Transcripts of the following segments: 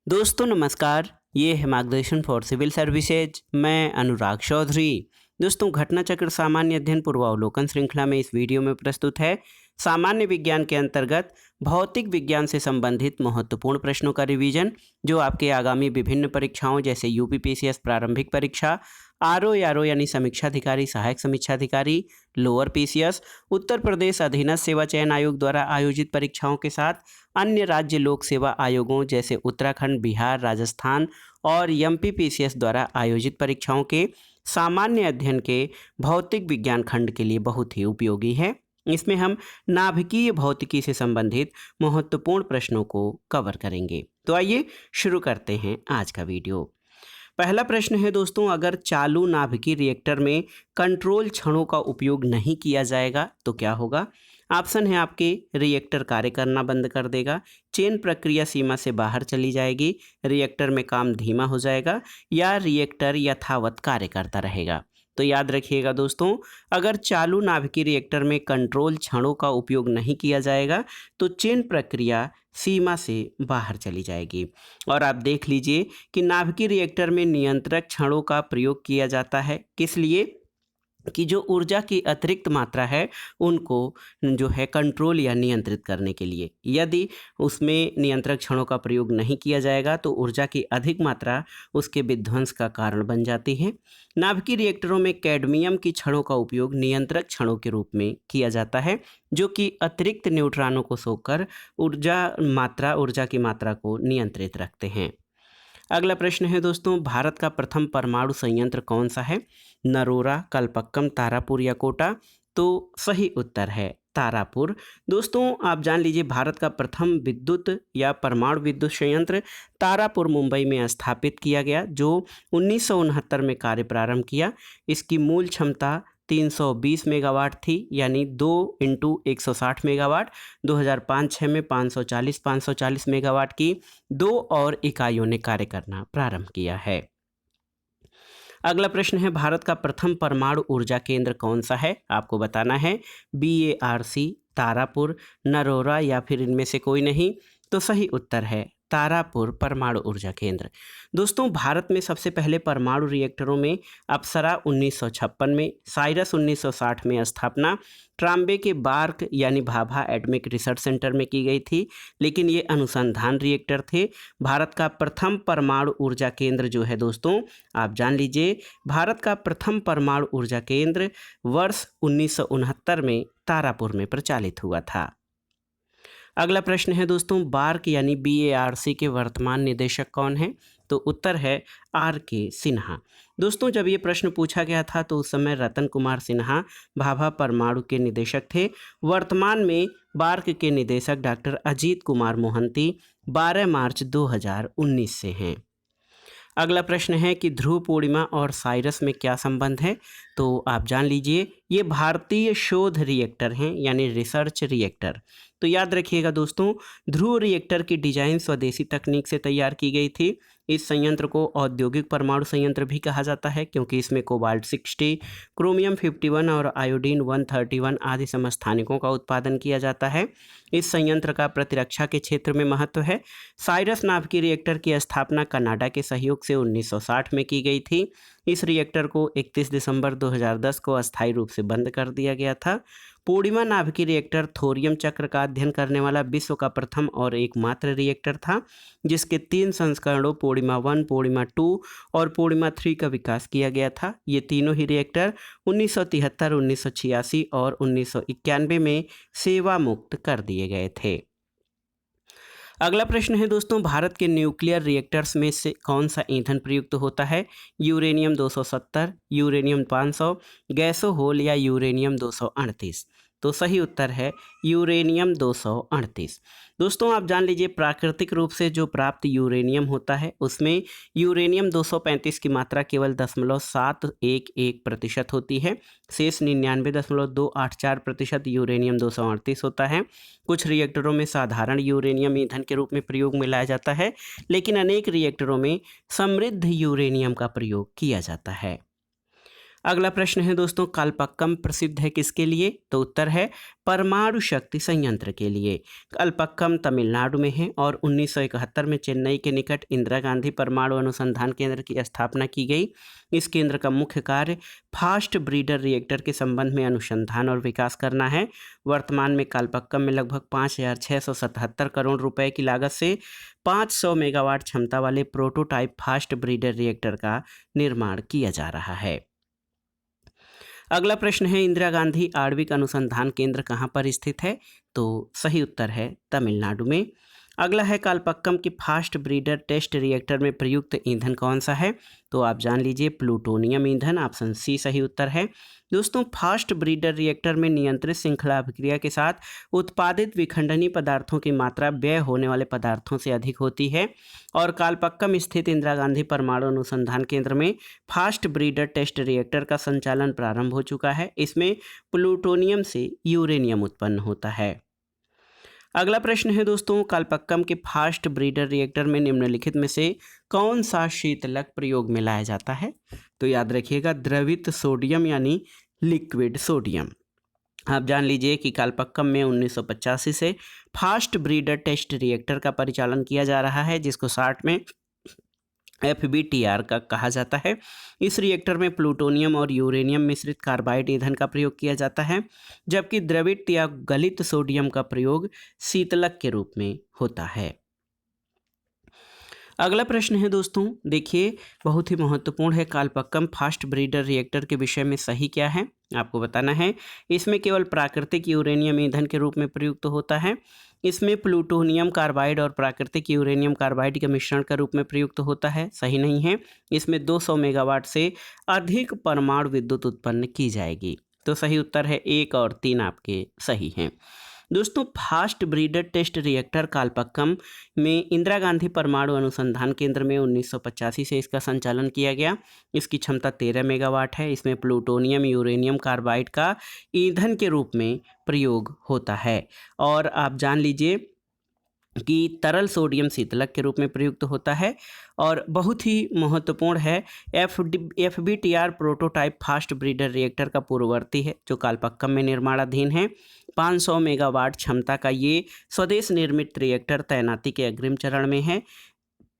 दोस्तों नमस्कार। ये है मार्गदर्शन फॉर सिविल सर्विसेज। मैं अनुराग चौधरी। दोस्तों घटना चक्र सामान्य अध्ययन पूर्वावलोकन श्रृंखला में इस वीडियो में प्रस्तुत है सामान्य विज्ञान के अंतर्गत भौतिक विज्ञान से संबंधित महत्वपूर्ण प्रश्नों का रिवीजन, जो आपके आगामी विभिन्न परीक्षाओं जैसे यूपीपीसीएस प्रारंभिक परीक्षा, आरओ यानी समीक्षाधिकारी सहायक समीक्षाधिकारी, लोअर पीसीएस, उत्तर प्रदेश अधीनस्थ सेवा चयन आयोग द्वारा आयोजित परीक्षाओं के साथ अन्य राज्य लोक सेवा आयोगों जैसे उत्तराखंड, बिहार, राजस्थान और एमपीपीसीएस द्वारा आयोजित परीक्षाओं के सामान्य अध्ययन के भौतिक विज्ञान खंड के लिए बहुत ही उपयोगी है। इसमें हम नाभिकीय भौतिकी से संबंधित महत्वपूर्ण प्रश्नों को कवर करेंगे। तो आइए शुरू करते हैं आज का वीडियो। पहला प्रश्न है दोस्तों, अगर चालू नाभिकीय रिएक्टर में कंट्रोल छड़ों का उपयोग नहीं किया जाएगा तो क्या होगा? ऑप्शन है आपके, रिएक्टर कार्य करना बंद कर देगा, चेन प्रक्रिया सीमा से बाहर चली जाएगी, रिएक्टर में काम धीमा हो जाएगा या रिएक्टर यथावत कार्य करता रहेगा। तो याद रखिएगा दोस्तों, अगर चालू नाभिकीय रिएक्टर में कंट्रोल छड़ों का उपयोग नहीं किया जाएगा तो चेन प्रक्रिया सीमा से बाहर चली जाएगी। और आप देख लीजिए कि नाभिकीय रिएक्टर में नियंत्रक छड़ों का प्रयोग किया जाता है, किस लिए? कि जो ऊर्जा की अतिरिक्त मात्रा है उनको जो है कंट्रोल या नियंत्रित करने के लिए। यदि उसमें नियंत्रक क्षणों का प्रयोग नहीं किया जाएगा तो ऊर्जा की अधिक मात्रा उसके विध्वंस का कारण बन जाती है। नाभिकीय रिएक्टरों में कैडमियम की छड़ों का उपयोग नियंत्रक क्षणों के रूप में किया जाता है, जो कि अतिरिक्त न्यूट्रॉनों को सोखकर ऊर्जा की मात्रा को नियंत्रित रखते हैं। अगला प्रश्न है दोस्तों, भारत का प्रथम परमाणु संयंत्र कौन सा है? नरोरा, कलपक्कम, तारापुर या कोटा? तो सही उत्तर है तारापुर। दोस्तों आप जान लीजिए, भारत का प्रथम विद्युत या परमाणु विद्युत संयंत्र तारापुर मुंबई में स्थापित किया गया, जो 1969 में कार्य प्रारंभ किया। इसकी मूल क्षमता 320 मेगावाट थी, यानी 2 × 160 मेगावाट। 2005-06 में 540 मेगावाट की 2 और इकाइयों ने कार्य करना प्रारंभ किया है। अगला प्रश्न है, भारत का प्रथम परमाणु ऊर्जा केंद्र कौन सा है? आपको बताना है BARC, तारापुर, नरोरा या फिर इनमें से कोई नहीं। तो सही उत्तर है तारापुर परमाणु ऊर्जा केंद्र। दोस्तों भारत में सबसे पहले परमाणु रिएक्टरों में अप्सरा 1956 में, साइरस 1960 में स्थापना ट्राम्बे के बार्क यानी भाभा एटॉमिक रिसर्च सेंटर में की गई थी, लेकिन ये अनुसंधान रिएक्टर थे। भारत का प्रथम परमाणु ऊर्जा केंद्र जो है दोस्तों, आप जान लीजिए, भारत का प्रथम परमाणु ऊर्जा केंद्र वर्ष 1969 में तारापुर में प्रचालित हुआ था। अगला प्रश्न है दोस्तों, बार्क यानी BARC के वर्तमान निदेशक कौन है? तो उत्तर है RK सिन्हा। दोस्तों जब ये प्रश्न पूछा गया था तो उस समय रतन कुमार सिन्हा भाभा परमाणु के निदेशक थे। वर्तमान में बार्क के निदेशक डॉक्टर अजीत कुमार मोहंती 12 मार्च 2019 से हैं। अगला प्रश्न है कि ध्रुव पूर्णिमा और साइरस में क्या संबंध है? तो आप जान लीजिए, ये भारतीय शोध रिएक्टर हैं, यानी रिसर्च रिएक्टर। तो याद रखिएगा दोस्तों, ध्रुव रिएक्टर की डिजाइन स्वदेशी तकनीक से तैयार की गई थी। इस संयंत्र को औद्योगिक परमाणु संयंत्र भी कहा जाता है, क्योंकि इसमें कोबाल्ट 60, क्रोमियम 51 और आयोडीन 131 आदि समस्थानिकों का उत्पादन किया जाता है। इस संयंत्र का प्रतिरक्षा के क्षेत्र में महत्व है। साइरस नाभिकीय रिएक्टर की स्थापना कनाडा के सहयोग से 1960 में की गई थी। इस रिएक्टर को 31 दिसंबर 2010 को अस्थायी रूप से बंद कर दिया गया था। पूर्णिमा नाभिकीय रिएक्टर थोरियम चक्र का अध्ययन करने वाला विश्व का प्रथम और एकमात्र रिएक्टर था, जिसके 3 संस्करणों पूर्णिमा 1, पूर्णिमा 2 और पूर्णिमा 3 का विकास किया गया था। ये तीनों ही रिएक्टर 1973, 1986 और 1991 में सेवा मुक्त कर दिए गए थे। अगला प्रश्न है दोस्तों, भारत के न्यूक्लियर रिएक्टर्स में से कौन सा ईंधन प्रयुक्त होता है? यूरेनियम 270, यूरेनियम 500, गैसोहोल या यूरेनियम 238? तो सही उत्तर है यूरेनियम 238। दोस्तों आप जान लीजिए, प्राकृतिक रूप से जो प्राप्त यूरेनियम होता है उसमें यूरेनियम 235 की मात्रा केवल 0.711% होती है। शेष 99.284% यूरेनियम 238 होता है। कुछ रिएक्टरों में साधारण यूरेनियम ईंधन के रूप में प्रयोग में लाया जाता है, लेकिन अनेक रिएक्टरों में समृद्ध यूरेनियम का प्रयोग किया जाता है। अगला प्रश्न है दोस्तों, कालपक्कम प्रसिद्ध है किसके लिए? तो उत्तर है परमाणु शक्ति संयंत्र के लिए। कालपक्कम तमिलनाडु में है और 1971 में चेन्नई के निकट इंदिरा गांधी परमाणु अनुसंधान केंद्र की स्थापना की गई। इस केंद्र का मुख्य कार्य फास्ट ब्रीडर रिएक्टर के संबंध में अनुसंधान और विकास करना है। वर्तमान में कालपक्कम में लगभग 5,677 करोड़ रुपए की लागत से 500 मेगावाट क्षमता वाले प्रोटोटाइप फास्ट ब्रीडर रिएक्टर का निर्माण किया जा रहा है। अगला प्रश्न है, इंदिरा गांधी आणविक अनुसंधान केंद्र कहाँ पर स्थित है? तो सही उत्तर है तमिलनाडु में। अगला है, कालपक्कम की फास्ट ब्रीडर टेस्ट रिएक्टर में प्रयुक्त ईंधन कौन सा है? तो आप जान लीजिए, प्लूटोनियम ईंधन, ऑप्शन सी सही उत्तर है। दोस्तों, फास्ट ब्रीडर रिएक्टर में नियंत्रित श्रृंखला अभिक्रिया के साथ उत्पादित विखंडनीय पदार्थों की मात्रा व्यय होने वाले पदार्थों से अधिक होती है और कालपक्कम स्थित इंदिरा गांधी परमाणु अनुसंधान केंद्र में फास्ट ब्रीडर टेस्ट रिएक्टर का संचालन प्रारंभ हो चुका है। इसमें प्लूटोनियम से यूरेनियम उत्पन्न होता है। अगला प्रश्न है दोस्तों, कालपक्कम के फास्ट ब्रीडर रिएक्टर में निम्नलिखित में से कौन सा शीतलक प्रयोग में लाया जाता है? तो याद रखिएगा, द्रवित सोडियम यानी लिक्विड सोडियम। आप जान लीजिए कि कालपक्कम में 1985 से फास्ट ब्रीडर टेस्ट रिएक्टर का परिचालन किया जा रहा है, जिसको शॉर्ट में FBTR का कहा जाता है। इस रिएक्टर में प्लूटोनियम और यूरेनियम मिश्रित कार्बाइड ईंधन का प्रयोग किया जाता है, जबकि द्रवित या गलित सोडियम का प्रयोग शीतलक के रूप में होता है। अगला प्रश्न है दोस्तों, देखिए बहुत ही महत्वपूर्ण है, कालपक्कम फास्ट ब्रीडर रिएक्टर के विषय में सही क्या है आपको बताना है। इसमें केवल प्राकृतिक यूरेनियम ईंधन के रूप में प्रयुक्त होता है। इसमें प्लूटोनियम कार्बाइड और प्राकृतिक यूरेनियम कार्बाइड के मिश्रण के रूप में प्रयुक्त होता है, सही नहीं है। इसमें 200 मेगावाट से अधिक परमाणु विद्युत उत्पन्न की जाएगी। तो सही उत्तर है 1 और 3 आपके सही हैं। दोस्तों, fast breeder test reactor Kalpakkam में इंदिरा गांधी परमाणु अनुसंधान केंद्र में 1985 से इसका संचालन किया गया। इसकी क्षमता 13 मेगावाट है। इसमें प्लूटोनियम यूरेनियम कार्बाइड का ईंधन के रूप में प्रयोग होता है और आप जान लीजिए कि तरल सोडियम शीतलक के रूप में प्रयुक्त होता है और बहुत ही महत्वपूर्ण है। FBTR prototype fast breeder reactor का पूर्ववर्ती है जो कालपक्कम में निर्माणाधीन है। 500 मेगावाट क्षमता का ये स्वदेश निर्मित रिएक्टर तैनाती के अग्रिम चरण में है।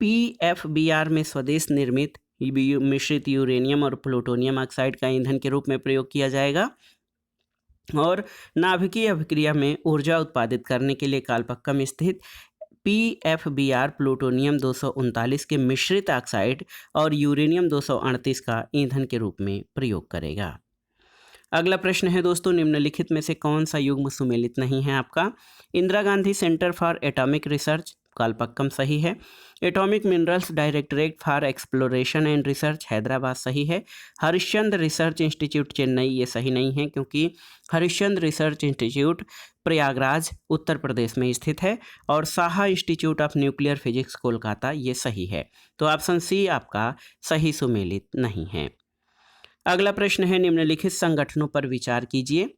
PFBR में स्वदेश निर्मित मिश्रित यूरेनियम और प्लूटोनियम ऑक्साइड का ईंधन के रूप में प्रयोग किया जाएगा और नाभिकीय अभिक्रिया में ऊर्जा उत्पादित करने के लिए कालपक्कम स्थित PFBR प्लूटोनियम 239 के मिश्रित ऑक्साइड और यूरेनियम 238 का ईंधन के रूप में प्रयोग करेगा। अगला प्रश्न है दोस्तों, निम्नलिखित में से कौन सा युग्म सुमेलित नहीं है आपका? Indira Gandhi centre for atomic research Kalpakkam सही है। Atomic minerals directorate for exploration and research Hyderabad सही है। हरिश्चंद्र रिसर्च इंस्टीट्यूट चेन्नई ये सही नहीं है, क्योंकि हरिश्चंद्र रिसर्च इंस्टीट्यूट प्रयागराज उत्तर प्रदेश में स्थित है और Saha institute of nuclear physics Kolkata ये सही है। तो ऑप्शन सी आपका सही सुमेलित नहीं है। अगला प्रश्न है, निम्नलिखित संगठनों पर विचार कीजिए।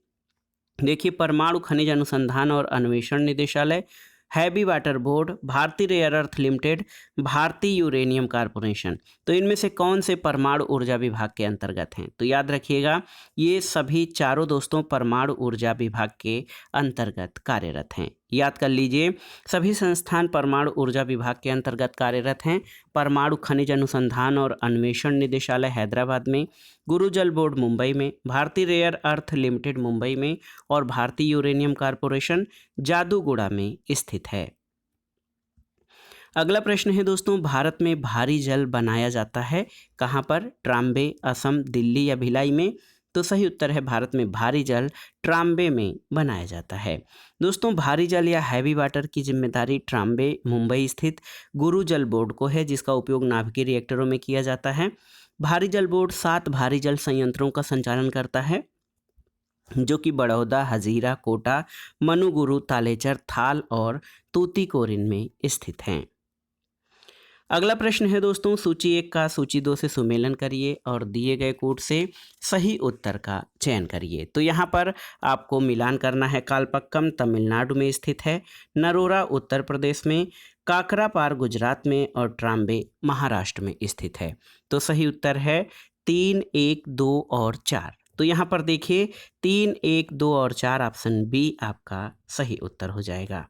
देखिए, परमाणु खनिज अनुसंधान और अन्वेषण निदेशालय, हैवी वाटर बोर्ड, भारतीय रेयर अर्थ लिमिटेड, भारतीय यूरेनियम कॉरपोरेशन। तो इनमें से कौन से परमाणु ऊर्जा विभाग के अंतर्गत हैं? तो याद रखिएगा, ये सभी चारों दोस्तों परमाणु ऊर्जा विभाग के अंतर्गत कार्यरत हैं। याद कर लीजिए, सभी संस्थान परमाणु ऊर्जा विभाग के अंतर्गत कार्यरत हैं। परमाणु खनिज अनुसंधान और अन्वेषण निदेशालय हैदराबाद में, गुरु जल बोर्ड मुंबई में, भारतीय रेयर अर्थ लिमिटेड मुंबई में और भारतीय यूरेनियम कॉरपोरेशन जादूगोड़ा में स्थित है। अगला प्रश्न है दोस्तों, भारत में भारी जल बनाया जाता है कहाँ पर? ट्राम्बे, असम, दिल्ली या भिलाई में? तो सही उत्तर है, भारत में भारी जल ट्राम्बे में बनाया जाता है। दोस्तों, भारी जल या हैवी वाटर की जिम्मेदारी ट्राम्बे मुंबई स्थित गुरु जल बोर्ड को है, जिसका उपयोग नाभिकीय रिएक्टरों में किया जाता है। भारी जल बोर्ड 7 भारी जल संयंत्रों का संचालन करता है, जो कि बड़ौदा, हजीरा, कोटा, मनुगुरु, तालेचर, थाल और तूतीकोरिन में स्थित हैं। अगला प्रश्न है दोस्तों, सूची 1 का सूची 2 से सुमेलन करिए और दिए गए कोड से सही उत्तर का चयन करिए। तो यहाँ पर आपको मिलान करना है। कालपक्कम तमिलनाडु में स्थित है, नरोरा उत्तर प्रदेश में, काकरापार गुजरात में और ट्राम्बे महाराष्ट्र में स्थित है। तो सही उत्तर है 3, 1, 2 और 4। तो यहाँ पर देखिए 3, 1, 2 और 4 ऑप्शन बी आपका सही उत्तर हो जाएगा।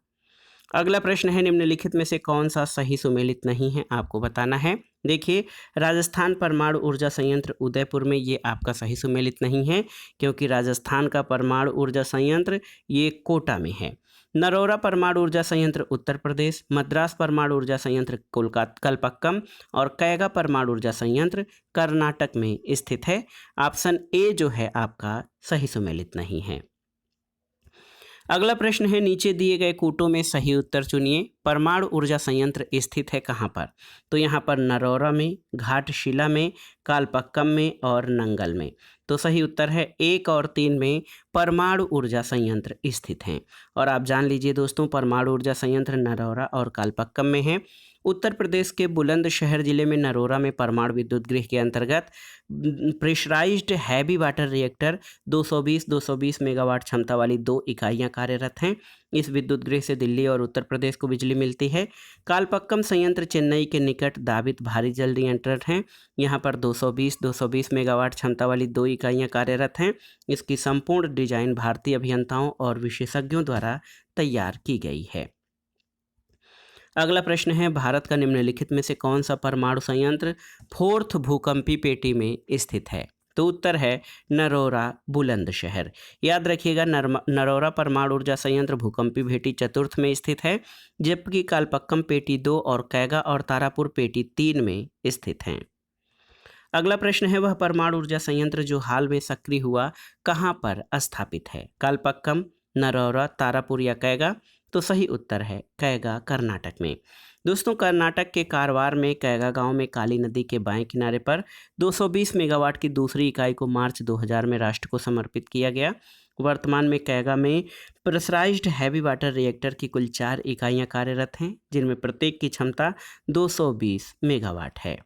अगला प्रश्न है निम्नलिखित में से कौन सा सही सुमेलित नहीं है, आपको बताना है। देखिए राजस्थान परमाणु ऊर्जा संयंत्र उदयपुर में, ये आपका सही सुमेलित नहीं है क्योंकि राजस्थान का परमाणु ऊर्जा संयंत्र ये कोटा में है। नरोरा परमाणु ऊर्जा संयंत्र उत्तर प्रदेश, मद्रास परमाणु ऊर्जा संयंत्र कोलकाता कलपक्कम और कैगा परमाणु ऊर्जा संयंत्र कर्नाटक में स्थित है। ऑप्शन ए जो है आपका सही सुमेलित नहीं है। अगला प्रश्न है नीचे दिए गए कूटों में सही उत्तर चुनिए। परमाणु ऊर्जा संयंत्र स्थित है कहाँ पर? तो यहाँ पर नरौरा में, घाटशिला में, कालपक्कम में और नंगल में। तो सही उत्तर है 1 और 3 में परमाणु ऊर्जा संयंत्र स्थित हैं। और आप जान लीजिए दोस्तों, परमाणु ऊर्जा संयंत्र नरौरा और कालपक्कम में है। उत्तर प्रदेश के बुलंदशहर जिले में नरोरा में परमाणु विद्युत गृह के अंतर्गत pressurised heavy water reactor 220 megawatt क्षमता वाली 2 इकाइयां कार्यरत हैं। इस विद्युत गृह से दिल्ली और उत्तर प्रदेश को बिजली मिलती है। कालपक्कम संयंत्र चेन्नई के निकट दाबित भारी जल रिएक्टर हैं। यहाँ पर 220 मेगावाट क्षमता वाली 2 इकाइयां कार्यरत हैं। इसकी संपूर्ण डिजाइन भारतीय अभियंताओं और विशेषज्ञों द्वारा तैयार की गई है। अगला प्रश्न है भारत का निम्नलिखित में से कौन सा परमाणु संयंत्र 4th भूकंपी पेटी में स्थित है? तो उत्तर है नरोरा बुलंदशहर। याद रखिएगा नरोरा परमाणु ऊर्जा संयंत्र भूकंपी पेटी 4th में स्थित है, जबकि कालपक्कम पेटी 2 और कैगा और तारापुर पेटी 3 में स्थित हैं। अगला प्रश्न है वह परमाणु ऊर्जा संयंत्र जो हाल में सक्रिय हुआ कहाँ पर स्थापित है? कालपक्कम, नरोरा, तारापुर या कैगा? तो सही उत्तर है कैगा, कर्नाटक में। दोस्तों कर्नाटक के कारवार में कैगा गांव में काली नदी के बाएं किनारे पर 220 मेगावाट की दूसरी इकाई को मार्च 2000 में राष्ट्र को समर्पित किया गया। वर्तमान में कैगा में प्रेशराइज्ड हैवी वाटर रिएक्टर की कुल 4 इकाइयां कार्यरत हैं, जिनमें प्रत्येक की क्षमता 220 मेगावाट है।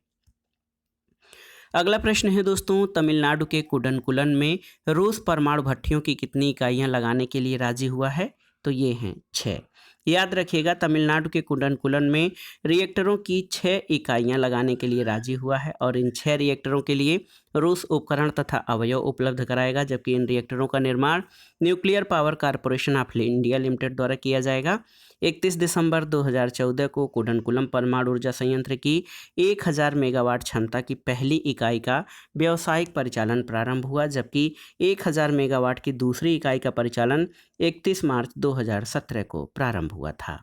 अगला प्रश्न है दोस्तों, तमिलनाडु के कुडनकुलन में रूस परमाणु भट्टियों की कितनी इकाइयां लगाने के लिए राजी हुआ है? तो ये हैं 6। याद रखिएगा तमिलनाडु के कुडनकुलन में रिएक्टरों की 6 इकाइयां लगाने के लिए राजी हुआ है और इन 6 रिएक्टरों के लिए रूस उपकरण तथा अवयव उपलब्ध कराएगा, जबकि इन रिएक्टरों का निर्माण nuclear power corporation of India limited द्वारा किया जाएगा। 31 दिसंबर 2014 को कुडनकुलम परमाणु ऊर्जा संयंत्र की 1000 मेगावाट क्षमता की पहली इकाई का व्यावसायिक परिचालन प्रारंभ हुआ, जबकि 1000 मेगावाट की दूसरी इकाई का परिचालन 31 मार्च 2017 को प्रारंभ हुआ था।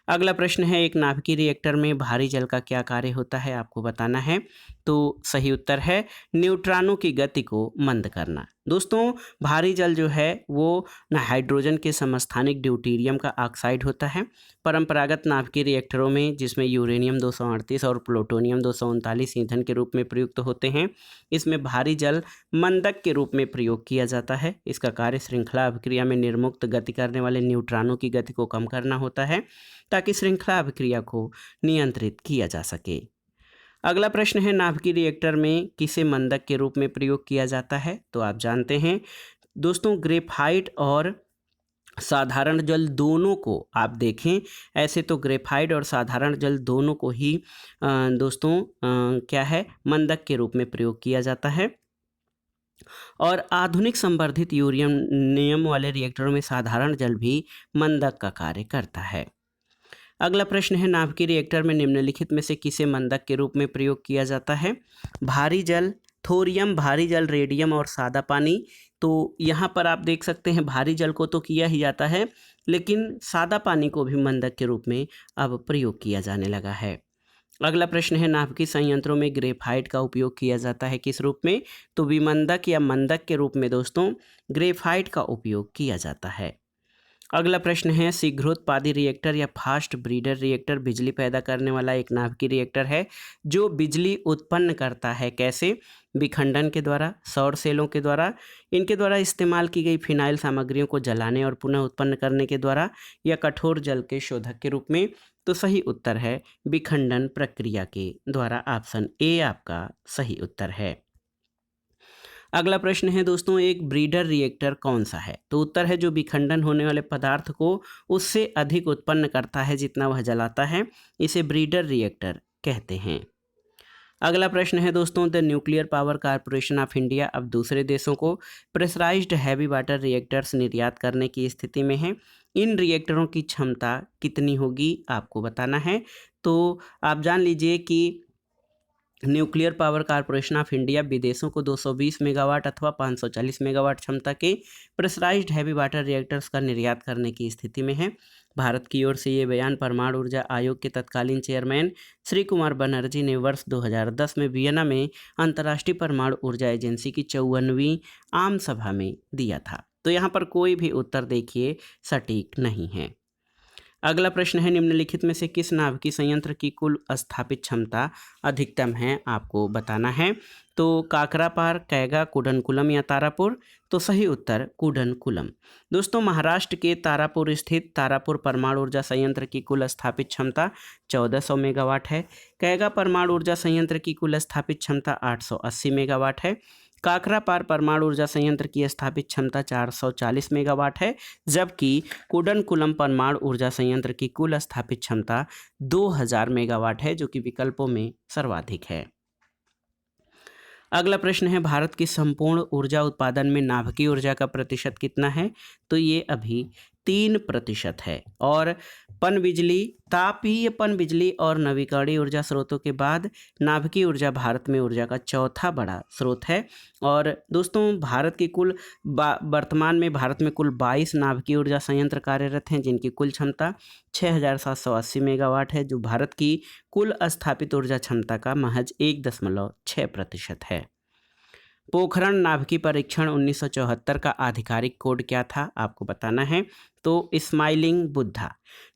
अगला प्रश्न है एक नाभिकीय रिएक्टर में भारी जल का क्या कार्य होता है, आपको बताना है। तो सही उत्तर है न्यूट्रॉनों की गति को मंद करना। दोस्तों भारी जल जो है वो हाइड्रोजन के समस्थानिक ड्यूटेरियम का ऑक्साइड होता है। परंपरागत नाभिकीय रिएक्टरों में जिसमें यूरेनियम 238 और प्लूटोनियम 239 ईंधन के रूप में प्रयुक्त होते हैं, इसमें भारी जल मंदक के रूप में प्रयोग किया जाता है। इसका कार्य श्रृंखला अभिक्रिया में निर्मुक्त गति करने वाले न्यूट्रॉनों की गति को कम करना होता है, ताकि श्रृंखला अभिक्रिया को नियंत्रित किया जा सके। अगला प्रश्न है नाभिकीय रिएक्टर में किसे मंदक के रूप में प्रयोग किया जाता है? तो आप जानते हैं दोस्तों ग्रेफाइट और साधारण जल दोनों को आप देखें, ऐसे तो ग्रेफाइट और साधारण जल दोनों को ही दोस्तों क्या है मंदक के रूप में प्रयोग किया जाता है। और आधुनिक संवर्धित यूरेनियम वाले रिएक्टरों में साधारण जल भी मंदक का कार्य करता है। अगला प्रश्न है नाभिकीय रिएक्टर में निम्नलिखित में से किसे मंदक के रूप में प्रयोग किया जाता है? भारी जल, थोरियम, भारी जल, रेडियम और सादा पानी। तो यहाँ पर आप देख सकते हैं भारी जल को तो किया ही जाता है, लेकिन सादा पानी को भी मंदक के रूप में अब प्रयोग किया जाने लगा है। अगला प्रश्न है नाभिकीय संयंत्रों में ग्रेफाइट का उपयोग किया जाता है किस रूप में? तो विमंदक या मंदक के रूप में दोस्तों ग्रेफाइट का उपयोग किया जाता है। अगला प्रश्न है शीघ्रोत्पादी रिएक्टर या फास्ट ब्रीडर रिएक्टर बिजली पैदा करने वाला एक नाभिकीय रिएक्टर है जो बिजली उत्पन्न करता है। कैसे? विखंडन के द्वारा, सौर सेलों के द्वारा, इनके द्वारा इस्तेमाल की गई फिनाइल सामग्रियों को जलाने और पुनः उत्पन्न करने के द्वारा, या कठोर जल के शोधक के रूप में। तो सही उत्तर है विखंडन प्रक्रिया के द्वारा। ऑप्शन ए आपका सही उत्तर है। अगला प्रश्न है दोस्तों एक ब्रीडर रिएक्टर कौन सा है? तो उत्तर है जो विखंडन होने वाले पदार्थ को उससे अधिक उत्पन्न करता है जितना वह जलाता है, इसे ब्रीडर रिएक्टर कहते हैं। अगला प्रश्न है दोस्तों, the nuclear power corporation of India अब दूसरे देशों को प्रेशराइज्ड हैवी वाटर रिएक्टर्स निर्यात करने की स्थिति में है। इन रिएक्टरों की क्षमता कितनी होगी आपको बताना है। तो आप जान लीजिए कि nuclear power corporation of India विदेशों को 220 मेगावाट अथवा 540 मेगावाट क्षमता के प्रेशराइज्ड हैवी वाटर रिएक्टर्स का निर्यात करने की स्थिति में है। भारत की ओर से ये बयान परमाणु ऊर्जा आयोग के तत्कालीन चेयरमैन श्री कुमार बनर्जी ने वर्ष 2010 में वियना में अंतर्राष्ट्रीय परमाणु ऊर्जा एजेंसी की 54वीं आम सभा में दिया था। तो यहाँ पर कोई भी उत्तर देखिए सटीक नहीं है। अगला प्रश्न है, निम्नलिखित में से किस नाभिकीय संयंत्र की कुल स्थापित क्षमता अधिकतम है आपको बताना है। तो काकरापार, कैगा, कुडनकुलम या तारापुर। तो सही उत्तर कुडनकुलम। दोस्तों महाराष्ट्र के तारापुर स्थित तारापुर परमाणु ऊर्जा संयंत्र की कुल स्थापित क्षमता 1400 मेगावाट है। कैगा परमाणु ऊर्जा संयंत्र की कुल स्थापित क्षमता 880 मेगावाट है। काकरापार परमाणु ऊर्जा संयंत्र की स्थापित क्षमता 440 मेगावाट है, जबकि कुडनकुलम परमाणु ऊर्जा संयंत्र की कुल स्थापित क्षमता 2000 मेगावाट है, जो कि विकल्पों में सर्वाधिक है। अगला प्रश्न है, भारत की संपूर्ण ऊर्जा उत्पादन में नाभिकीय ऊर्जा का प्रतिशत कितना है। तो ये अभी 3% है। और पनबिजली, तापीय पनबिजली और नवीकरणीय ऊर्जा स्रोतों के बाद नाभिकीय ऊर्जा भारत में ऊर्जा का चौथा बड़ा स्रोत है। और दोस्तों भारत की कुल वर्तमान में भारत में कुल 22 नाभिकीय ऊर्जा संयंत्र कार्यरत हैं, जिनकी कुल क्षमता 6780 मेगावाट है, जो भारत की कुल स्थापित ऊर्जा क्षमता का महज 1.6% है। पोखरण नाभिकीय परीक्षण 1974 का आधिकारिक कोड क्या था आपको बताना है। तो स्माइलिंग बुद्धा।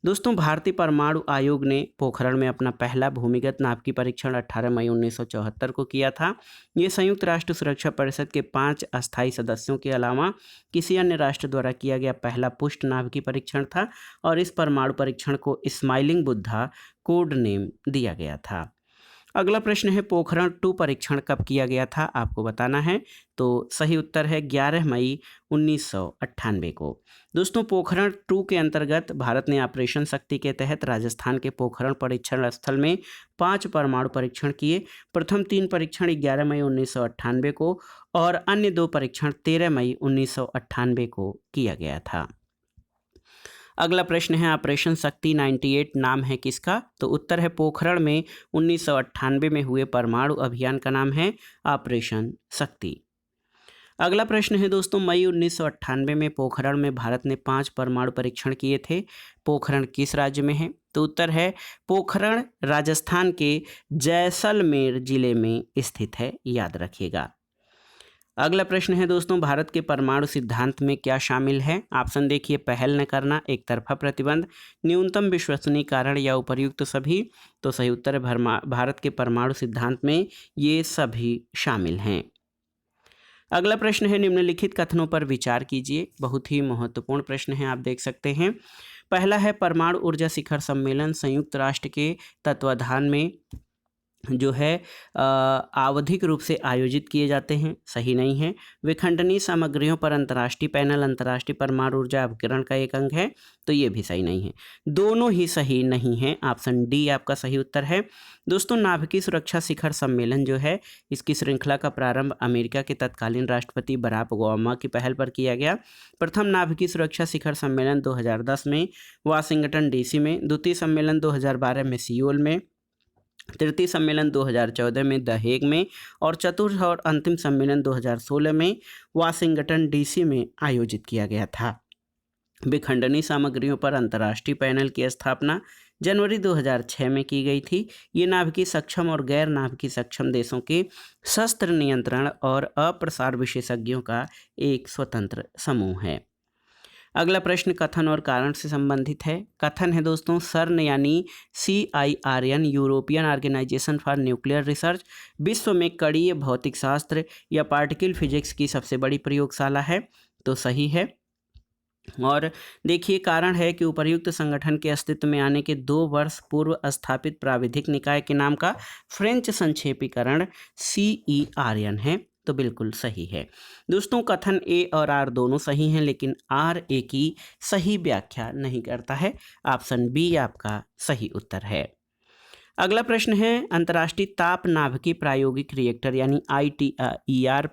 दोस्तों भारतीय परमाणु आयोग ने पोखरण में अपना पहला भूमिगत नाभिकीय परीक्षण 18 मई 1974 को किया था। ये संयुक्त राष्ट्र सुरक्षा परिषद के 5 अस्थायी सदस्यों के अलावा किसी अन्य राष्ट्र द्वारा किया गया पहला पुष्ट नाभिकीय परीक्षण था, और इस परमाणु परीक्षण को स्माइलिंग बुद्धा कोड नेम दिया गया था। अगला प्रश्न है, पोखरण 2 परीक्षण कब किया गया था आपको बताना है। तो सही उत्तर है 11 मई 1998 को। दोस्तों पोखरण 2 के अंतर्गत भारत ने ऑपरेशन शक्ति के तहत राजस्थान के पोखरण परीक्षण स्थल में 5 परमाणु परीक्षण किए। प्रथम 3 परीक्षण 11 मई 1998 को और अन्य 2 परीक्षण 13 मई 1998 को किया गया था। अगला प्रश्न है, ऑपरेशन शक्ति 98 नाम है किसका। तो उत्तर है पोखरण में 1998 में हुए परमाणु अभियान का नाम है ऑपरेशन शक्ति। अगला प्रश्न है दोस्तों, मई 1998 में पोखरण में भारत ने 5 परमाणु परीक्षण किए थे। पोखरण किस राज्य में है। तो उत्तर है पोखरण राजस्थान के जैसलमेर जिले में स्थित है, याद रखिएगा। अगला प्रश्न है दोस्तों, भारत के परमाणु सिद्धांत में क्या शामिल है। ऑप्शन देखिए, पहल न करना, एक तरफा प्रतिबंध, न्यूनतम विश्वसनीय कारण या उपर्युक्त सभी। तो सही उत्तर है भारत के परमाणु सिद्धांत में ये सभी शामिल हैं। अगला प्रश्न है, निम्नलिखित कथनों पर विचार कीजिए। बहुत ही महत्वपूर्ण प्रश्न है, आप देख सकते हैं। पहला है, परमाणु ऊर्जा शिखर सम्मेलन संयुक्त राष्ट्र के तत्वाधान में जो है आवधिक रूप से आयोजित किए जाते हैं, सही नहीं है। विखंडनीय सामग्रियों पर अंतर्राष्ट्रीय पैनल अंतर्राष्ट्रीय परमाणु ऊर्जा अभिकरण का एक अंग है, तो ये भी सही नहीं है। दोनों ही सही नहीं है, ऑप्शन डी आपका सही उत्तर है। दोस्तों नाभिकीय सुरक्षा शिखर सम्मेलन जो है, इसकी श्रृंखला का प्रारंभ अमेरिका के तत्कालीन राष्ट्रपति बराक ओबामा की पहल पर किया गया। प्रथम नाभिकीय सुरक्षा शिखर सम्मेलन 2010 में वाशिंगटन डीसी में, द्वितीय सम्मेलन 2012 में सियोल में, तृतीय सम्मेलन 2014 में द हेग में और चतुर्थ और अंतिम सम्मेलन 2016 में वाशिंगटन डीसी में आयोजित किया गया था। विखंडनीय सामग्रियों पर अंतर्राष्ट्रीय पैनल की स्थापना जनवरी 2006 में की गई थी। ये नाभिकीय सक्षम और गैर नाभिकीय सक्षम देशों के शस्त्र नियंत्रण और अप्रसार विशेषज्ञों का एक स्वतंत्र समूह है। अगला प्रश्न कथन और कारण से संबंधित है। कथन है दोस्तों, सर्न यानी CIRN European Organization for Nuclear Research विश्व में कणीय भौतिक शास्त्र या पार्टिकल फिजिक्स की सबसे बड़ी प्रयोगशाला है, तो सही है। और देखिए कारण है कि उपर्युक्त संगठन के अस्तित्व में आने के 2 वर्ष पूर्व स्थापित प्राविधिक निकाय के नाम का फ्रेंच संक्षेपीकरण CERN है, तो बिल्कुल सही है। दोस्तों कथन ए और आर दोनों सही हैं, लेकिन आर ए की सही व्याख्या नहीं करता है। ऑप्शन बी आपका सही उत्तर है। अगला प्रश्न है अंतर्राष्ट्रीय ताप नाभिकीय प्रायोगिक रिएक्टर यानी ITER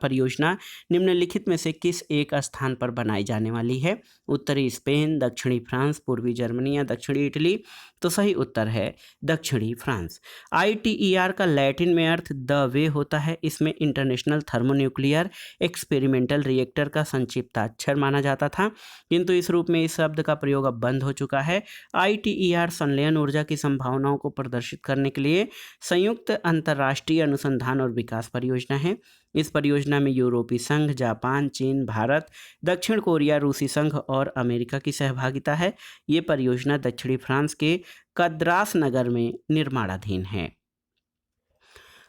परियोजना निम्नलिखित में से किस एक स्थान पर बनाई जाने वाली है? उत्तरी स्पेन, दक्षिणी फ्रांस, पूर्वी जर्मनी या दक्षिणी इटली? तो सही उत्तर है दक्षिणी फ्रांस। ITER का लैटिन में अर्थ द वे होता है। इसमें इंटरनेशनल थर्मोन्यूक्लियर एक्सपेरिमेंटल रिएक्टर का संक्षिप्ताक्षर माना जाता था, किंतु इस रूप में इस शब्द का प्रयोग अब बंद हो चुका है। ITER संलयन ऊर्जा की संभावनाओं को प्रदर्शित करने के लिए संयुक्त अंतर्राष्ट्रीय अनुसंधान और विकास परियोजना है। इस परियोजना में यूरोपीय संघ, जापान, चीन, भारत, दक्षिण कोरिया, रूसी संघ और अमेरिका की सहभागिता है। ये परियोजना दक्षिणी फ्रांस के कद्रास नगर में निर्माणाधीन है।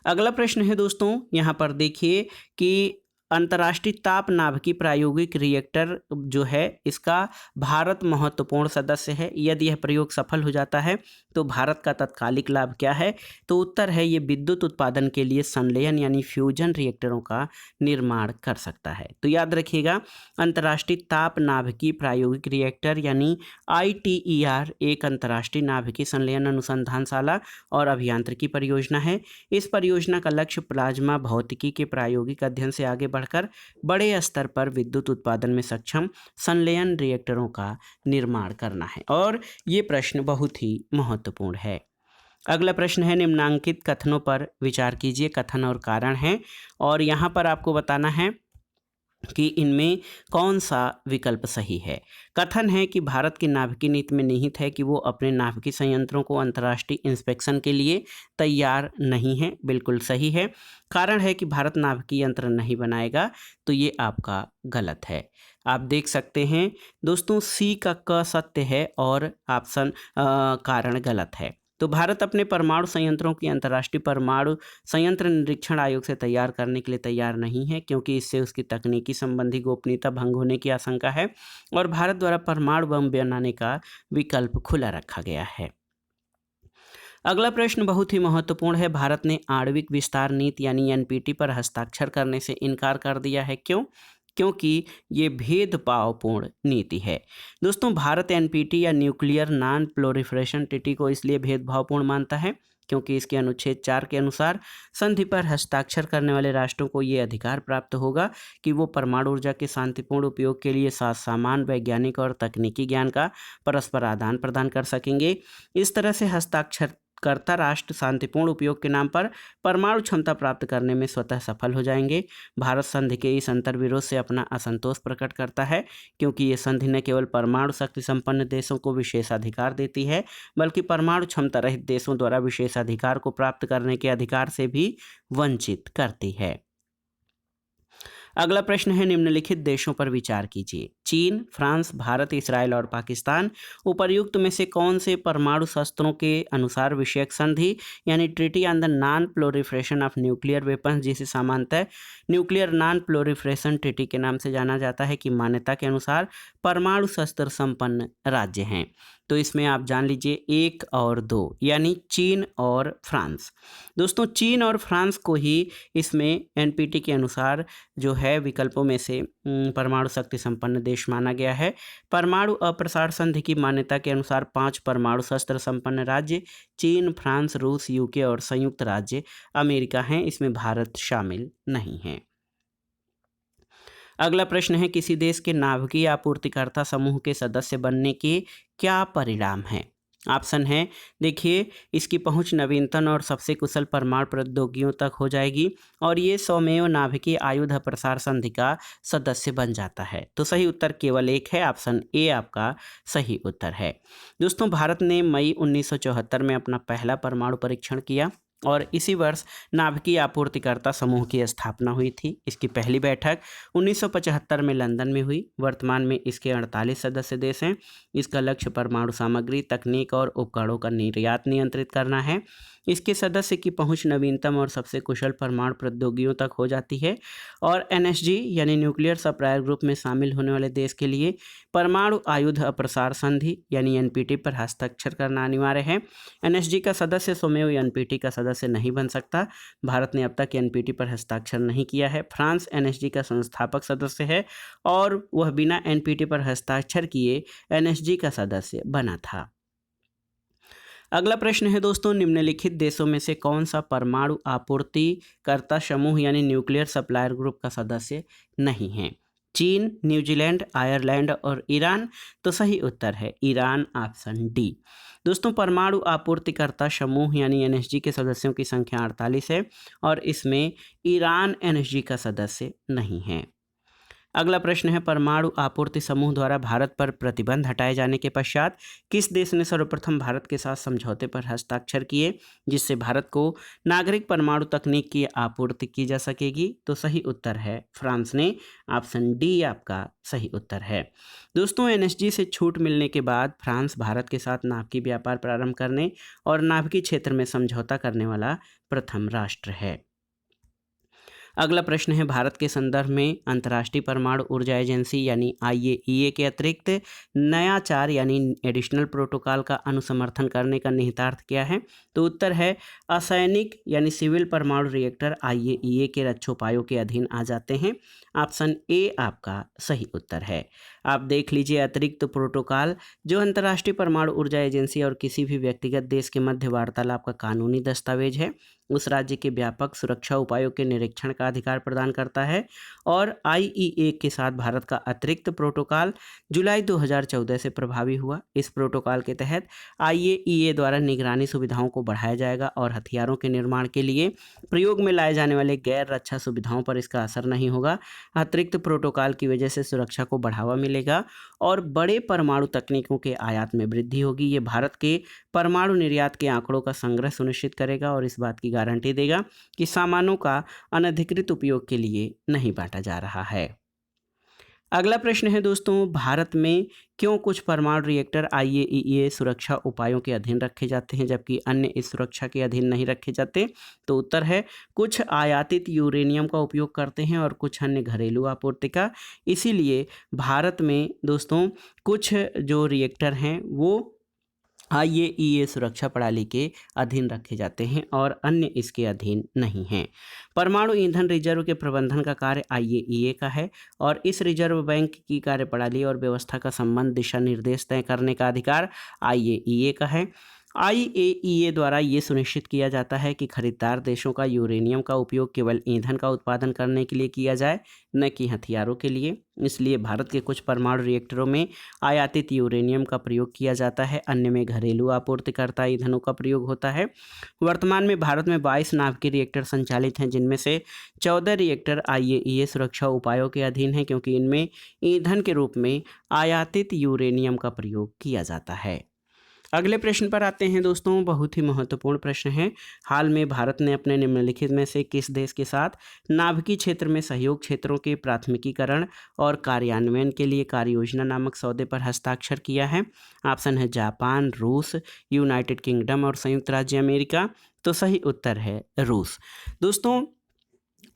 अगला प्रश्न है दोस्तों, यहाँ पर देखिए कि अंतर्राष्ट्रीय ताप नाभिकीय प्रायोगिक रिएक्टर जो है इसका भारत महत्वपूर्ण सदस्य है। यदि यह प्रयोग सफल हो जाता है तो भारत का तत्कालिक लाभ क्या है? तो उत्तर है ये विद्युत उत्पादन के लिए संलयन यानी फ्यूजन रिएक्टरों का निर्माण कर सकता है। तो याद रखिएगा, अंतर्राष्ट्रीय ताप नाभिकीय प्रायोगिक रिएक्टर यानी ITER एक अंतर्राष्ट्रीय नाभिकीय संलयन अनुसंधानशाला और अभियांत्रिकी परियोजना है। इस परियोजना का लक्ष्य प्लाज्मा भौतिकी के प्रायोगिक अध्ययन से आगे बढ़कर बड़े स्तर पर विद्युत उत्पादन में सक्षम संलयन रिएक्टरों का निर्माण करना है और ये प्रश्न बहुत ही महत्वपूर्ण है। अगला प्रश्न है निम्नांकित कथनों पर विचार कीजिए। कथन और कारण है और यहाँ पर आपको बताना है कि इनमें कौन सा विकल्प सही है। कथन है कि भारत की नाभिकीय नीति में निहित है कि वो अपने नाभिकीय संयंत्रों को अंतर्राष्ट्रीय इंस्पेक्शन के लिए तैयार नहीं है, बिल्कुल सही है। कारण है कि भारत नाभिकीय यंत्र नहीं बनाएगा, तो ये आपका गलत है। आप देख सकते हैं दोस्तों, सी का क सत्य है और ऑप्शन कारण गलत है। तो भारत अपने परमाणु संयंत्रों की अंतर्राष्ट्रीय परमाणु संयंत्र निरीक्षण आयोग से तैयार करने के लिए तैयार नहीं है, क्योंकि इससे उसकी तकनीकी संबंधी गोपनीयता भंग होने की आशंका है और भारत द्वारा परमाणु बम बनाने का विकल्प खुला रखा गया है। अगला प्रश्न बहुत ही महत्वपूर्ण है। भारत ने आणविक विस्तार नीति यानी NPT पर हस्ताक्षर करने से इनकार कर दिया है। क्यों? क्योंकि ये भेदभावपूर्ण नीति है। दोस्तों, भारत NPT या न्यूक्लियर नॉन प्रोलिफरेशन ट्रीटी को इसलिए भेदभावपूर्ण मानता है क्योंकि इसके अनुच्छेद 4 के अनुसार संधि पर हस्ताक्षर करने वाले राष्ट्रों को ये अधिकार प्राप्त होगा कि वो परमाणु ऊर्जा के शांतिपूर्ण उपयोग के लिए साथ सामान, वैज्ञानिक और तकनीकी ज्ञान का परस्पर आदान प्रदान कर सकेंगे। इस तरह से हस्ताक्षरकर्ता राष्ट्र शांतिपूर्ण उपयोग के नाम पर परमाणु क्षमता प्राप्त करने में स्वतः सफल हो जाएंगे। भारत संधि के इस अंतर्विरोध से अपना असंतोष प्रकट करता है क्योंकि ये संधि न केवल परमाणु शक्ति संपन्न देशों को विशेषाधिकार देती है, बल्कि परमाणु क्षमता रहित देशों द्वारा विशेषाधिकार को प्राप्त करने के अधिकार से भी वंचित करती है। अगला प्रश्न है निम्नलिखित देशों पर विचार कीजिए। चीन, फ्रांस, भारत, इस्राइल और पाकिस्तान उपर्युक्त में से कौन से परमाणु शस्त्रों के अनुसार विषयक संधि यानी treaty on the non proliferation of nuclear weapons, जिसे सामान्यतः न्यूक्लियर नॉन प्रोलिफरेशन ट्रीटी के नाम से जाना जाता है, की मान्यता के अनुसार परमाणु शस्त्र संपन्न राज्य हैं? तो इसमें आप जान लीजिए 1 और 2 यानी चीन और फ्रांस। दोस्तों, चीन और फ्रांस को ही इसमें NPT के अनुसार जो है विकल्पों में से परमाणु शक्ति संपन्न देश माना गया है। परमाणु अप्रसार संधि की मान्यता के अनुसार 5 परमाणु शस्त्र संपन्न राज्य चीन, फ्रांस, रूस, UK और संयुक्त राज्य अमेरिका हैं। इसमें भारत शामिल नहीं है। अगला प्रश्न है किसी देश के नाभिकीय आपूर्तिकर्ता समूह के सदस्य बनने के क्या परिणाम हैं? ऑप्शन है, देखिए, इसकी पहुंच नवीनतम और सबसे कुशल परमाणु प्रौद्योगिकियों तक हो जाएगी और ये स्वमेव नाभिकीय आयुध प्रसार संधि का सदस्य बन जाता है। तो सही उत्तर केवल एक है, ऑप्शन ए आपका सही उत्तर है। दोस्तों, भारत ने मई 1974 में अपना पहला परमाणु परीक्षण किया और इसी वर्ष नाभिकीय आपूर्तिकर्ता समूह की स्थापना हुई थी। इसकी पहली बैठक 1975 में लंदन में हुई। वर्तमान में इसके 48 सदस्य देश हैं। इसका लक्ष्य परमाणु सामग्री, तकनीक और उपकरणों का निर्यात नियंत्रित करना है। इसके सदस्य की पहुंच नवीनतम और सबसे कुशल परमाणु प्रौद्योगिकियों तक हो जाती है और NSG यानी न्यूक्लियर सप्लायर ग्रुप में शामिल होने वाले देश के लिए परमाणु आयुध अप्रसार संधि यानी NPT पर हस्ताक्षर करना अनिवार्य है। NSG का सदस्य स्वमेव NPT का सदस्य नहीं बन सकता। भारत ने अब तक NPT पर हस्ताक्षर नहीं किया है। फ्रांस NSG का संस्थापक सदस्य है और वह बिना NPT पर हस्ताक्षर किए NSG का सदस्य बना था। अगला प्रश्न है दोस्तों, निम्नलिखित देशों में से कौन सा परमाणु आपूर्तिकर्ता समूह यानी न्यूक्लियर सप्लायर ग्रुप का सदस्य नहीं है? चीन, न्यूजीलैंड, आयरलैंड और ईरान। तो सही उत्तर है ईरान, ऑप्शन डी। दोस्तों, परमाणु आपूर्तिकर्ता समूह यानी एनएसजी के सदस्यों की संख्या 48 है और इसमें ईरान एनएसजी का सदस्य नहीं है। अगला प्रश्न है, परमाणु आपूर्ति समूह द्वारा भारत पर प्रतिबंध हटाए जाने के पश्चात किस देश ने सर्वप्रथम भारत के साथ समझौते पर हस्ताक्षर किए जिससे भारत को नागरिक परमाणु तकनीक की आपूर्ति की जा सकेगी? तो सही उत्तर है फ्रांस ने, ऑप्शन डी आपका सही उत्तर है। दोस्तों, एनएसजी से छूट मिलने के बाद फ्रांस भारत के साथ नाभिकीय व्यापार प्रारंभ करने और नाभिकीय क्षेत्र में समझौता करने वाला प्रथम राष्ट्र है। अगला प्रश्न है, भारत के संदर्भ में अंतर्राष्ट्रीय परमाणु ऊर्जा एजेंसी यानी IAEA के अतिरिक्त नया 4 यानी एडिशनल प्रोटोकॉल का अनुसमर्थन करने का निहितार्थ क्या है? तो उत्तर है असैनिक यानी सिविल परमाणु रिएक्टर IAEA के रक्षोपायों के अधीन आ जाते हैं। ऑप्शन ए आपका सही उत्तर है। आप देख लीजिए, अतिरिक्त प्रोटोकॉल जो अंतर्राष्ट्रीय परमाणु ऊर्जा एजेंसी और किसी भी व्यक्तिगत देश के मध्य वार्तालाप का कानूनी दस्तावेज है, उस राज्य के व्यापक सुरक्षा उपायों के निरीक्षण का अधिकार प्रदान करता है। और IAEA के साथ भारत का अतिरिक्त प्रोटोकॉल जुलाई 2014 से प्रभावी हुआ। इस प्रोटोकॉल के तहत IAEA द्वारा निगरानी सुविधाओं को बढ़ाया जाएगा और हथियारों के निर्माण के लिए प्रयोग में लाए जाने वाले गैर रक्षा सुविधाओं पर इसका असर नहीं होगा। अतिरिक्त प्रोटोकॉल की वजह से सुरक्षा को बढ़ावा मिलेगा और बड़े परमाणु तकनीकों के आयात में वृद्धि होगी। ये भारत के परमाणु निर्यात के आंकड़ों का संग्रह सुनिश्चित करेगा और इस बात की गारंटी देगा कि सामानों का अनधिकृत उपयोग के लिए नहीं बांटा जा रहा है। अगला प्रश्न है दोस्तों, भारत में क्यों कुछ परमाणु रिएक्टर IAEA सुरक्षा उपायों के अधीन रखे जाते हैं जबकि अन्य इस सुरक्षा के अधीन नहीं रखे जाते? तो उत्तर है कुछ आयातित यूरेनियम का उपयोग करते हैं और कुछ अन्य घरेलू आपूर्ति का। इसीलिए भारत में दोस्तों कुछ जो रिएक्टर हैं वो IAEA सुरक्षा प्रणाली के अधीन रखे जाते हैं और अन्य इसके अधीन नहीं हैं। परमाणु ईंधन रिजर्व के प्रबंधन का कार्य IAEA का है और इस रिजर्व बैंक की कार्यप्रणाली और व्यवस्था का संबंध दिशा निर्देश तय करने का अधिकार IAEA का है। IAEA द्वारा ये सुनिश्चित किया जाता है कि खरीदार देशों का यूरेनियम का उपयोग केवल ईंधन का उत्पादन करने के लिए किया जाए, न कि हथियारों के लिए। इसलिए भारत के कुछ परमाणु रिएक्टरों में आयातित यूरेनियम का प्रयोग किया जाता है, अन्य में घरेलू आपूर्तिकर्ता ईंधनों का प्रयोग होता है। वर्तमान में भारत में 22 नाभिकीय रिएक्टर संचालित हैं, जिनमें से 14 रिएक्टर IAEA सुरक्षा उपायों के अधीन हैं क्योंकि इनमें ईंधन के रूप में आयातित यूरेनियम का प्रयोग किया जाता है। अगले प्रश्न पर आते हैं दोस्तों, बहुत ही महत्वपूर्ण प्रश्न है। हाल में भारत ने अपने निम्नलिखित में से किस देश के साथ नाभिकीय क्षेत्र में सहयोग क्षेत्रों के प्राथमिकीकरण और कार्यान्वयन के लिए कार्य योजना नामक सौदे पर हस्ताक्षर किया है? ऑप्शन है जापान, रूस, यूनाइटेड किंगडम और संयुक्त राज्य अमेरिका। तो सही उत्तर है रूस। दोस्तों,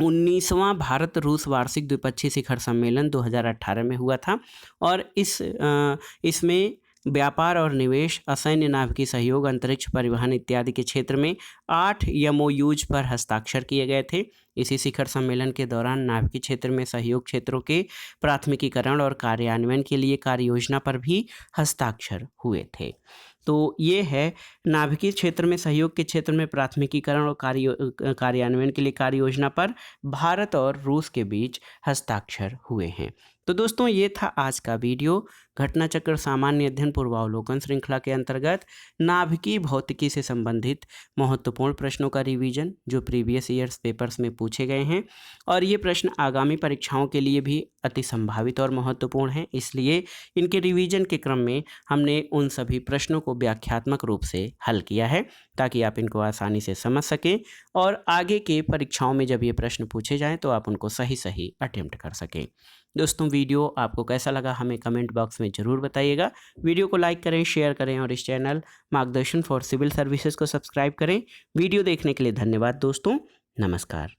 19वां भारत रूस वार्षिक द्विपक्षीय शिखर सम्मेलन 2018 में हुआ था और इसमें व्यापार और निवेश, असैन्य नाभिकीय सहयोग, अंतरिक्ष परिवहन इत्यादि के क्षेत्र में 8 MOUs पर हस्ताक्षर किए गए थे। इसी शिखर सम्मेलन के दौरान नाभिकीय क्षेत्र में सहयोग क्षेत्रों के प्राथमिकीकरण और कार्यान्वयन के लिए कार्य योजना पर भी हस्ताक्षर हुए थे। तो ये है नाभिकीय क्षेत्र में सहयोग के क्षेत्र में प्राथमिकीकरण और कार्यान्वयन के लिए कार्य योजना पर भारत और रूस के बीच हस्ताक्षर हुए हैं। तो दोस्तों, ये था आज का वीडियो। घटनाचक्र सामान्य अध्ययन पूर्वावलोकन श्रृंखला के अंतर्गत नाभिकीय भौतिकी से संबंधित महत्वपूर्ण प्रश्नों का रिवीजन जो प्रीवियस ईयर्स पेपर्स में पूछे गए हैं और ये प्रश्न आगामी परीक्षाओं के लिए भी अति संभावित और महत्वपूर्ण हैं। इसलिए इनके रिवीजन के क्रम में हमने उन सभी प्रश्नों को व्याख्यात्मक रूप से हल किया है ताकि आप इनको आसानी से समझ सकें और आगे के परीक्षाओं में जब ये प्रश्न पूछे जाएं तो आप उनको सही सही अटेम्प्ट कर सकें। दोस्तों, वीडियो आपको कैसा लगा हमें कमेंट बॉक्स में ज़रूर बताइएगा। वीडियो को लाइक करें, शेयर करें और इस चैनल मार्गदर्शन फॉर सिविल सर्विसेज को सब्सक्राइब करें। वीडियो देखने के लिए धन्यवाद दोस्तों। नमस्कार।